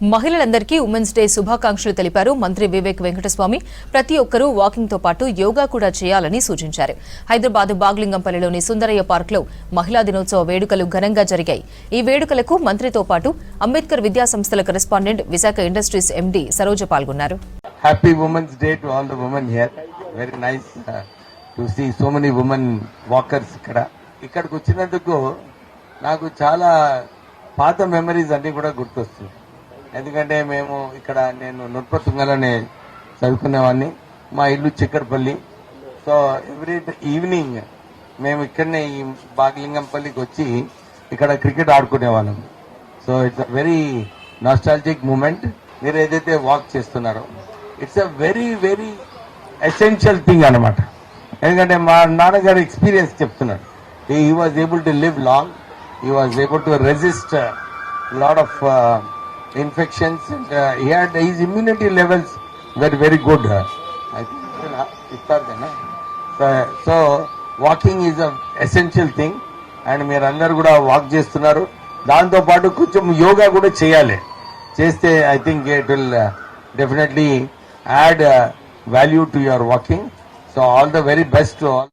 మహిళలందరికీ women's day శుభాకాంక్షలు తెలిపారు మంత్రి వివేక్ వెంకటస్వామి. ప్రతి ఒక్కరూ వాకింగ్ తో పాటు యోగా కూడా చేయాలని సూచించారు. హైదరాబాద్ బాగ్లింగంపల్లిలోని సుందరయ్య పార్క్ లో మహిళా దినోత్సవ వేడుకలు ఘనంగా జరిగాయి. ఈ వేడుకలకు మంత్రితో పాటు అంబేద్కర్ విద్యా సంస్థల correspondent Visakha industries MD Saroja పాల్గొన్నారు. Happy women's day to all the women here. Very nice to see so many women walkers. ఇక్కడికి వచ్చినందుకు నాకు చాలా పాత మెమరీస్ అన్ని కూడా గుర్తొస్తుంది. ఎందుకంటే నేను నుర్పతుంగలోనే చదువుకునేవాడిని. మా ఇల్లు చిక్కడపల్లి. సో ఎవ్రీ ఈవినింగ్ మేము ఇక్కడనే ఈ బాగ్లింగంపల్లికి వచ్చి ఇక్కడ క్రికెట్ ఆడుకునేవాళ్ళం. So it's a very nostalgic moment. మీరు ఏదైతే వాక్ చేస్తున్నారో it's a very very essential thing అన్నమాట. ఎందుకంటే మా నాన్నగారు ఎక్స్పీరియన్స్ చెప్తున్నారు. He was able to live long. He was able to resist lot of infections and his immunity levels were very good. I think so walking is a essential thing and meerandaru kuda walk chestunaru. Danto paatu koncham yoga kuda cheyali. Cheste I think it will definitely add value to your walking. So all the very best to all.